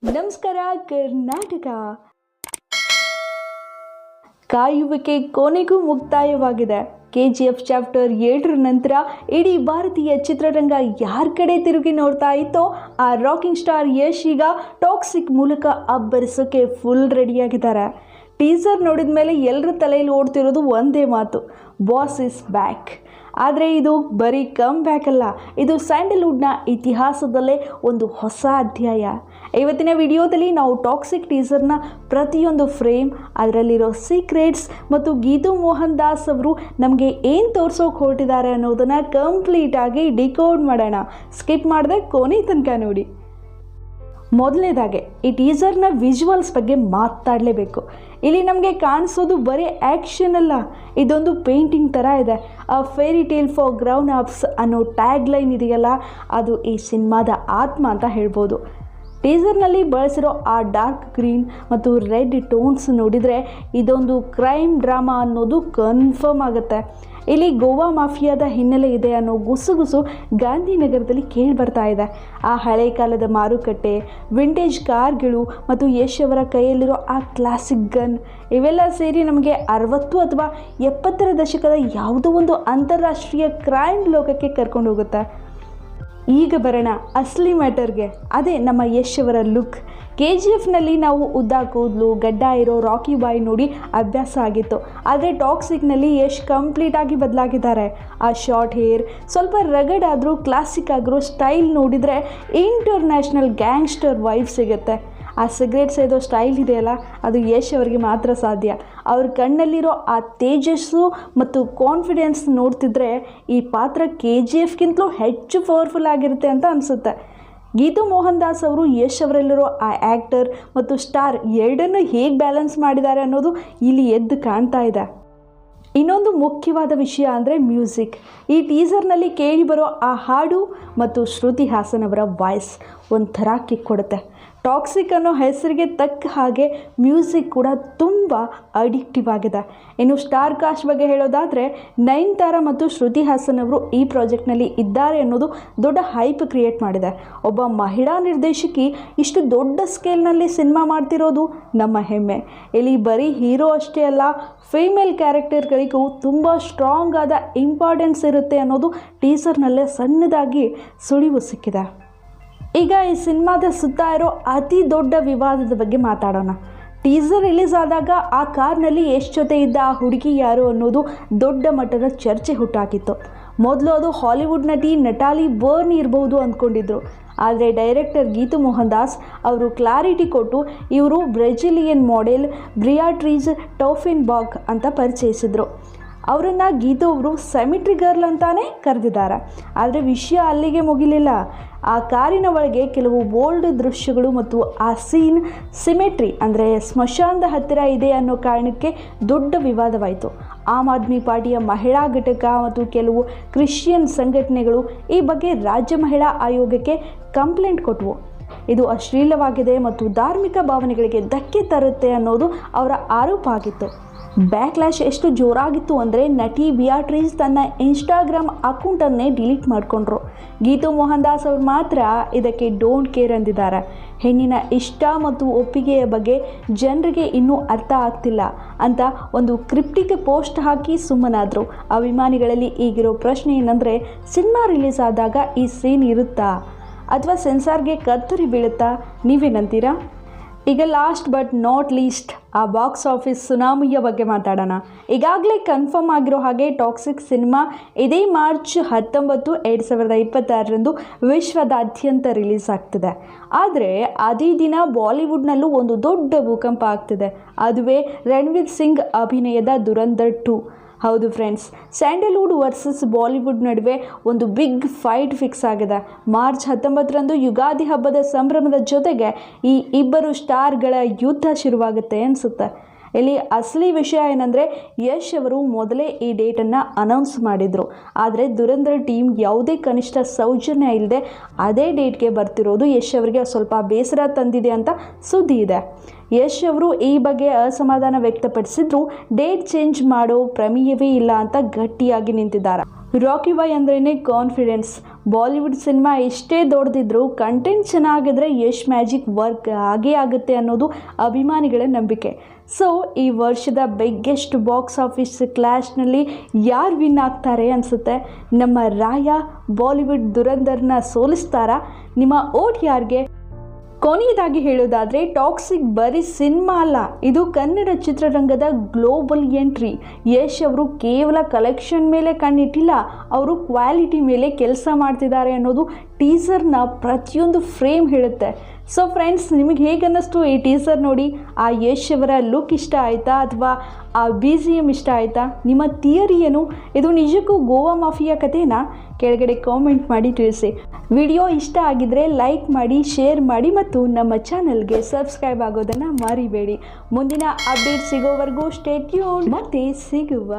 ನಮಸ್ಕಾರ ಕರ್ನಾಟಕ. ಕಾಯುವಿಕೆ ಕೊನೆಗೂ ಮುಕ್ತಾಯವಾಗಿದೆ. KGF chapter 7 ನಂತರ ಇಡೀ ಭಾರತೀಯ ಚಿತ್ರರಂಗ ಯಾರ ಕಡೆ ತಿರುಗಿ ನೋಡ್ತಾ ಇತ್ತೋ ಆ ರಾಕಿಂಗ್ ಸ್ಟಾರ್ ಯಶ್ ಈಗ ಟಾಕ್ಸಿಕ್ ಮೂಲಕ ಅಬ್ಬರಿಸೋಕೆ ಫುಲ್ ರೆಡಿಯಾಗಿದ್ದಾರೆ. ಟೀಸರ್ ನೋಡಿದ ಮೇಲೆ ಎಲ್ಲರ ತಲೆಯಲ್ಲಿ ಓಡ್ತಿರೋದು ಒಂದೇ ಮಾತು, ಬಾಸ್ ಇಸ್ ಬ್ಯಾಕ್. ಆದರೆ ಇದು ಬರೀ ಕಮ್ ಬ್ಯಾಕ್ ಅಲ್ಲ, ಇದು ಸ್ಯಾಂಡಲ್ವುಡ್ನ ಇತಿಹಾಸದಲ್ಲೇ ಒಂದು ಹೊಸ ಅಧ್ಯಾಯ. ಇವತ್ತಿನ ವಿಡಿಯೋದಲ್ಲಿ ನಾವು ಟಾಕ್ಸಿಕ್ ಟೀಸರ್ನ ಪ್ರತಿಯೊಂದು ಫ್ರೇಮ್, ಅದರಲ್ಲಿರೋ ಸೀಕ್ರೆಟ್ಸ್ ಮತ್ತು ಗೀತು ಮೋಹನ್ ದಾಸ್ ಅವರು ನಮಗೆ ಏನು ತೋರಿಸೋಕೆ ಹೊರಟಿದ್ದಾರೆ ಅನ್ನೋದನ್ನು ಕಂಪ್ಲೀಟಾಗಿ ಡಿಕೋಡ್ ಮಾಡೋಣ. ಸ್ಕಿಪ್ ಮಾಡದೆ ಕೊನೆ ತನಕ ನೋಡಿ. ಮೊದಲನೇದಾಗೆ ಈ ಟೀಸರ್ನ ವಿಜುವಲ್ಸ್ ಬಗ್ಗೆ ಮಾತಾಡಲೇಬೇಕು. ಇಲ್ಲಿ ನಮಗೆ ಕಾಣಿಸೋದು ಬರೀ ಆ್ಯಕ್ಷನ್ ಅಲ್ಲ, ಇದೊಂದು ಪೇಂಟಿಂಗ್ ಥರ ಇದೆ. A fairy tale for grown ups ಅನ್ನೋ ಟ್ಯಾಗ್ ಲೈನ್ ಇದೆಯಲ್ಲ, ಅದು ಈ ಸಿನಿಮಾದ ಆತ್ಮ ಅಂತ ಹೇಳ್ಬೋದು. ಟೀಸರ್ನಲ್ಲಿ ಬಳಸಿರೋ ಆ ಡಾರ್ಕ್ ಗ್ರೀನ್ ಮತ್ತು ರೆಡ್ ಟೋನ್ಸ್ ನೋಡಿದರೆ ಇದೊಂದು ಕ್ರೈಮ್ ಡ್ರಾಮಾ ಅನ್ನೋದು ಕನ್ಫರ್ಮ್ ಆಗುತ್ತೆ. ಇಲ್ಲಿ ಗೋವಾ ಮಾಫಿಯಾದ ಹಿನ್ನೆಲೆ ಇದೆ ಅನ್ನೋ ಗುಸುಗುಸು ಗಾಂಧಿನಗರದಲ್ಲಿ ಕೇಳಿ ಬರ್ತಾ ಇದೆ. ಆ ಹಳೆ ಕಾಲದ ಮಾರುಕಟ್ಟೆ, ವಿಂಟೇಜ್ ಕಾರ್ಗಳು ಮತ್ತು ಯಶ್ ಅವರ ಕೈಯಲ್ಲಿರೋ ಆ ಕ್ಲಾಸಿಕ್ ಗನ್, ಇವೆಲ್ಲ ಸೇರಿ ನಮಗೆ 60 ಅಥವಾ 70ರ ದಶಕದ ಯಾವುದೋ ಒಂದು ಅಂತಾರಾಷ್ಟ್ರೀಯ ಕ್ರೈಮ್ ಲೋಕಕ್ಕೆ ಕರ್ಕೊಂಡು ಹೋಗುತ್ತೆ. ಈಗ ಬರೋಣ ಅಸಲಿ ಮ್ಯಾಟರ್ಗೆ. ಅದೇ ನಮ್ಮ ಯಶ್ ಅವರ ಲುಕ್. KGFನಲ್ಲಿ ನಾವು ಉದ್ದ ಕೂದಲು, ಗಡ್ಡ ಇರೋ ರಾಕಿ ಬಾಯ್ ನೋಡಿ ಅಭ್ಯಾಸ ಆಗಿತ್ತು. ಆದರೆ ಟಾಕ್ಸಿಕ್ನಲ್ಲಿ ಯಶ್ ಕಂಪ್ಲೀಟಾಗಿ ಬದಲಾಗಿದ್ದಾರೆ. ಆ ಶಾರ್ಟ್ ಹೇರ್, ಸ್ವಲ್ಪ ರಗಡ್ ಆದರೂ ಕ್ಲಾಸಿಕ್ ಆಗಿರೋ ಸ್ಟೈಲ್ ನೋಡಿದರೆ ಇಂಟರ್ನ್ಯಾಷನಲ್ ಗ್ಯಾಂಗ್ಸ್ಟರ್ ವೈಬ್ ಸಿಗುತ್ತೆ. ಆ ಸಿಗರೇಟ್ ಸೇದೋ ಸ್ಟೈಲ್ ಇದೆಯಲ್ಲ, ಅದು ಯಶ್ ಅವರಿಗೆ ಮಾತ್ರ ಸಾಧ್ಯ. ಅವ್ರ ಕಣ್ಣಲ್ಲಿರೋ ಆ ತೇಜಸ್ಸು ಮತ್ತು ಕಾನ್ಫಿಡೆನ್ಸ್ ನೋಡ್ತಿದ್ರೆ ಈ ಪಾತ್ರ KGFಗಿಂತಲೂ ಹೆಚ್ಚು ಪವರ್ಫುಲ್ ಆಗಿರುತ್ತೆ ಅಂತ ಅನಿಸುತ್ತೆ. ಗೀತು ಮೋಹನ್ ದಾಸ್ ಅವರು ಯಶ್ ಅವರಲ್ಲಿರೋ ಆ ಆ್ಯಕ್ಟರ್ ಮತ್ತು ಸ್ಟಾರ್ ಎರಡನ್ನೂ ಹೇಗೆ ಬ್ಯಾಲೆನ್ಸ್ ಮಾಡಿದ್ದಾರೆ ಅನ್ನೋದು ಇಲ್ಲಿ ಎದ್ದು ಕಾಣ್ತಾ ಇದೆ. ಇನ್ನೊಂದು ಮುಖ್ಯವಾದ ವಿಷಯ ಅಂದರೆ ಮ್ಯೂಸಿಕ್. ಈ ಟೀಸರ್ನಲ್ಲಿ ಕೇಳಿ ಬರೋ ಆ ಹಾಡು ಮತ್ತು ಶ್ರುತಿ ಹಾಸನ್ ಅವರ ವಾಯ್ಸ್ ಒಂಥರ ಕಿಕ್ ಕೊಡುತ್ತೆ. ಟಾಕ್ಸಿಕ್ ಅನ್ನೋ ಹೆಸರಿಗೆ ತಕ್ಕ ಹಾಗೆ ಮ್ಯೂಸಿಕ್ ಕೂಡ ತುಂಬ ಅಡಿಕ್ಟಿವ್ ಆಗಿದೆ. ಇನ್ನು ಸ್ಟಾರ್ ಕಾಸ್ಟ್ ಬಗ್ಗೆ ಹೇಳೋದಾದರೆ ನಯನತಾರಾ ಮತ್ತು ಶ್ರುತಿ ಹಾಸನ್ ಅವರು ಈ ಪ್ರಾಜೆಕ್ಟ್ನಲ್ಲಿ ಇದ್ದಾರೆ ಅನ್ನೋದು ದೊಡ್ಡ ಹೈಪ್ ಕ್ರಿಯೇಟ್ ಮಾಡಿದೆ. ಒಬ್ಬ ಮಹಿಳಾ ನಿರ್ದೇಶಕಿ ಇಷ್ಟು ದೊಡ್ಡ ಸ್ಕೇಲ್ನಲ್ಲಿ ಸಿನಿಮಾ ಮಾಡ್ತಿರೋದು ನಮ್ಮ ಹೆಮ್ಮೆ. ಇಲ್ಲಿ ಬರೀ ಹೀರೋ ಅಷ್ಟೇ ಅಲ್ಲ, ಫೀಮೇಲ್ ಕ್ಯಾರೆಕ್ಟರ್ಗಳಿಗೂ ತುಂಬ ಸ್ಟ್ರಾಂಗ್ ಆದ ಇಂಪಾರ್ಟೆನ್ಸ್ ಇರುತ್ತೆ ಅನ್ನೋದು ಟೀಸರ್ನಲ್ಲೇ ಸಣ್ಣದಾಗಿ ಸುಳಿವು ಸಿಕ್ಕಿದೆ. ಈಗ ಈ ಸಿನಿಮಾದ ಸುತ್ತ ಇರೋ ಅತಿ ದೊಡ್ಡ ವಿವಾದದ ಬಗ್ಗೆ ಮಾತಾಡೋಣ. ಟೀಸರ್ ರಿಲೀಸ್ ಆದಾಗ ಆ ಕಾರ್ನಲ್ಲಿ ಯಶ್ ಜೊತೆ ಇದ್ದ ಆ ಹುಡುಗಿ ಯಾರು ಅನ್ನೋದು ದೊಡ್ಡ ಮಟ್ಟದ ಚರ್ಚೆ ಹುಟ್ಟಾಕಿತ್ತು. ಮೊದಲು ಅದು ಹಾಲಿವುಡ್ ನಟಿ ನಟಾಲಿ ಬರ್ನ್ ಇರಬಹುದು ಅಂದ್ಕೊಂಡಿದ್ರು. ಆದರೆ ಡೈರೆಕ್ಟರ್ ಗೀತು ಮೋಹನ್ ದಾಸ್ ಅವರು ಕ್ಲಾರಿಟಿ ಕೊಟ್ಟು ಇವರು ಬ್ರೆಜಿಲಿಯನ್ ಮಾಡೆಲ್ ಬ್ರಿಯಾಟ್ರೀಸ್ ಟೌಫೆನ್ಬಾಗ್ ಅಂತ ಪರಿಚಯಿಸಿದರು. ಅವರನ್ನು ಗೀತು ಅವರು ಸೆಮಿಟ್ರಿ ಗರ್ಲ್ ಅಂತಾನೆ ಕರೆದಿದ್ದಾರೆ. ಆದರೆ ವಿಷಯ ಅಲ್ಲಿಗೆ ಮುಗಿಲಿಲ್ಲ. ಆ ಕಾರಿನ ಒಳಗೆ ಕೆಲವು ಬೋಲ್ಡ್ ದೃಶ್ಯಗಳು ಮತ್ತು ಆ ಸೀನ್ ಸಿಮೆಟ್ರಿ ಅಂದರೆ ಸ್ಮಶಾನದ ಹತ್ತಿರ ಇದೆ ಅನ್ನೋ ಕಾರಣಕ್ಕೆ ದೊಡ್ಡ ವಿವಾದವಾಯಿತು. ಆಮ್ ಆದ್ಮಿ ಪಾರ್ಟಿಯ ಮಹಿಳಾ ಘಟಕ ಮತ್ತು ಕೆಲವು ಕ್ರಿಶ್ಚಿಯನ್ ಸಂಘಟನೆಗಳು ಈ ಬಗ್ಗೆ ರಾಜ್ಯ ಮಹಿಳಾ ಆಯೋಗಕ್ಕೆ ಕಂಪ್ಲೇಂಟ್ ಕೊಟ್ಟವು. ಇದು ಅಶ್ಲೀಲವಾಗಿದೆ ಮತ್ತು ಧಾರ್ಮಿಕ ಭಾವನೆಗಳಿಗೆ ಧಕ್ಕೆ ತರುತ್ತೆ ಅನ್ನೋದು ಅವರ ಆರೋಪ ಆಗಿತ್ತು. ಬ್ಯಾಕ್ಲ್ಯಾಶ್ ಎಷ್ಟು ಜೋರಾಗಿತ್ತು ಅಂದರೆ ನಟಿ ಬಿಯಾಟ್ರೀಸ್ ತನ್ನ ಇನ್ಸ್ಟಾಗ್ರಾಮ್ ಅಕೌಂಟನ್ನೇ ಡಿಲೀಟ್ ಮಾಡಿಕೊಂಡ್ರು. ಗೀತು ಮೋಹನ್ ದಾಸ್ ಅವರು ಮಾತ್ರ ಇದಕ್ಕೆ ಡೋಂಟ್ ಕೇರ್ ಅಂದಿದ್ದಾರೆ. ಹೆಣ್ಣಿನ ಇಷ್ಟ ಮತ್ತು ಒಪ್ಪಿಗೆಯ ಬಗ್ಗೆ ಜನರಿಗೆ ಇನ್ನೂ ಅರ್ಥ ಆಗ್ತಿಲ್ಲ ಅಂತ ಒಂದು ಕ್ರಿಪ್ಟಿಕ್ ಪೋಸ್ಟ್ ಹಾಕಿ ಸುಮ್ಮನಾದರು. ಅಭಿಮಾನಿಗಳಲ್ಲಿ ಈಗಿರೋ ಪ್ರಶ್ನೆ ಏನಂದರೆ, ಸಿನಿಮಾ ರಿಲೀಸ್ ಆದಾಗ ಈ ಸೀನ್ ಇರುತ್ತಾ ಅಥವಾ ಸೆನ್ಸಾರ್ಗೆ ಕತ್ತರಿ ಬೀಳುತ್ತಾ? ನೀವೇನಂತೀರಾ? ಈಗ ಲಾಸ್ಟ್ ಬಟ್ ನಾಟ್ ಲೀಸ್ಟ್ ಆ ಬಾಕ್ಸ್ ಆಫೀಸ್ ಸುನಾಮಿಯ ಬಗ್ಗೆ ಮಾತಾಡೋಣ. ಈಗಾಗಲೇ ಕನ್ಫರ್ಮ್ ಆಗಿರೋ ಹಾಗೆ ಟಾಕ್ಸಿಕ್ ಸಿನಿಮಾ ಇದೇ ಮಾರ್ಚ್ 19, 2026ರಂದು ವಿಶ್ವದಾದ್ಯಂತ ರಿಲೀಸ್ ಆಗ್ತಿದೆ. ಆದರೆ ಅದೇ ದಿನ ಬಾಲಿವುಡ್ನಲ್ಲೂ ಒಂದು ದೊಡ್ಡ ಭೂಕಂಪ ಆಗ್ತಿದೆ. ಅದುವೇ ರಣವೀರ್ ಸಿಂಗ್ ಅಭಿನಯದ ದುರಂಧರ್ 2. ಹೌದು ಫ್ರೆಂಡ್ಸ್, ಸ್ಯಾಂಡಲ್ವುಡ್ ವರ್ಸಸ್ ಬಾಲಿವುಡ್ ನಡುವೆ ಒಂದು ಬಿಗ್ ಫೈಟ್ ಫಿಕ್ಸ್ ಆಗಿದೆ. ಮಾರ್ಚ್ 19ರಂದು ಯುಗಾದಿ ಹಬ್ಬದ ಸಂಭ್ರಮದ ಜೊತೆಗೆ ಈ ಇಬ್ಬರು ಸ್ಟಾರ್ಗಳ ಯುದ್ಧ ಶುರುವಾಗುತ್ತೆ ಅನಿಸುತ್ತೆ. ಇಲ್ಲಿ ಅಸಲಿ ವಿಷಯ ಏನಂದರೆ, ಯಶ್ ಅವರು ಮೊದಲೇ ಈ ಡೇಟನ್ನು ಅನೌನ್ಸ್ ಮಾಡಿದರು. ಆದರೆ ದುರಂಧರ್ ಟೀಮ್ ಯಾವುದೇ ಕನಿಷ್ಠ ಸೌಜನ್ಯ ಇಲ್ಲದೆ ಅದೇ ಡೇಟ್ಗೆ ಬರ್ತಿರೋದು ಯಶ್ ಅವರಿಗೆ ಸ್ವಲ್ಪ ಬೇಸರ ತಂದಿದೆ ಅಂತ ಸುದ್ದಿ ಇದೆ. ಯಶ್ ಅವರು ಈ ಬಗ್ಗೆ ಅಸಮಾಧಾನ ವ್ಯಕ್ತಪಡಿಸಿದ್ರು ಡೇಟ್ ಚೇಂಜ್ ಮಾಡೋ ಪ್ರಮೇಯವೇ ಇಲ್ಲ ಅಂತ ಗಟ್ಟಿಯಾಗಿ ನಿಂತಿದ್ದಾರೆ. ರಾಕಿ ಬಾಯ್ ಅಂದ್ರೇ ಕಾನ್ಫಿಡೆನ್ಸ್. ಬಾಲಿವುಡ್ ಸಿನಿಮಾ ಎಷ್ಟೇ ದೊಡ್ಡದಿದ್ರು ಕಂಟೆಂಟ್ ಚೆನ್ನಾಗಿದ್ರೆ ಯಶ್ ಮ್ಯಾಜಿಕ್ ವರ್ಕ್ ಆಗೇ ಆಗುತ್ತೆ ಅನ್ನೋದು ಅಭಿಮಾನಿಗಳ ನಂಬಿಕೆ. ಸೊ ಈ ವರ್ಷದ ಬಿಗ್ಗೆಸ್ಟ್ ಬಾಕ್ಸ್ ಆಫೀಸ್ ಕ್ಲಾಶ್ನಲ್ಲಿ ಯಾರು ವಿನ್ ಆಗ್ತಾರೆ ಅನಿಸುತ್ತೆ? ನಮ್ಮ ರಾಯ ಬಾಲಿವುಡ್ ದುರಂದರ್ನ ಸೋಲಿಸ್ತಾರಾ? ನಿಮ್ಮ ಓಟ್ ಯಾರಿಗೆ? ಕೊನೆಯದಾಗಿ ಹೇಳೋದಾದರೆ ಟಾಕ್ಸಿಕ್ ಬರೀ ಸಿನಿಮಾ ಅಲ್ಲ, ಇದು ಕನ್ನಡ ಚಿತ್ರರಂಗದ ಗ್ಲೋಬಲ್ ಎಂಟ್ರಿ. ಯಶ್ ಅವರು ಕೇವಲ ಕಲೆಕ್ಷನ್ ಮೇಲೆ ಕಣ್ಣಿಟ್ಟಿಲ್ಲ, ಅವರು ಕ್ವಾಲಿಟಿ ಮೇಲೆ ಕೆಲಸ ಮಾಡ್ತಿದ್ದಾರೆ ಅನ್ನೋದು ಟೀಸರ್ನ ಪ್ರತಿಯೊಂದು ಫ್ರೇಮ್ ಹೇಳುತ್ತೆ. ಸೊ ಫ್ರೆಂಡ್ಸ್, ನಿಮಗೆ ಹೇಗೆ ಅನ್ನಿಸ್ತು ಈ ಟೀಸರ್ ನೋಡಿ? ಆ ಯಶ್ ಅವರ ಲುಕ್ ಇಷ್ಟ ಆಯಿತಾ ಅಥವಾ ಆ BGM ಇಷ್ಟ ಆಯಿತಾ? ನಿಮ್ಮ ಥಿಯರಿ ಏನು? ಇದು ನಿಜಕ್ಕೂ ಗೋವಾ ಮಾಫಿಯಾ ಕಥೆನಾ? ಕೆಳಗಡೆ ಕಾಮೆಂಟ್ ಮಾಡಿ ತಿಳಿಸಿ. ವಿಡಿಯೋ ಇಷ್ಟ ಆಗಿದ್ರೆ ಲೈಕ್ ಮಾಡಿ, ಶೇರ್ ಮಾಡಿ ಮತ್ತು ನಮ್ಮ ಚಾನಲ್ಗೆ ಸಬ್ಸ್ಕ್ರೈಬ್ ಆಗೋದನ್ನು ಮರಿಬೇಡಿ. ಮುಂದಿನ ಅಪ್ಡೇಟ್ ಸಿಗೋವರೆಗೂ ಸ್ಟೇ ಟ್ಯೂನ್. ಮತ್ತೆ ಸಿಗುವ.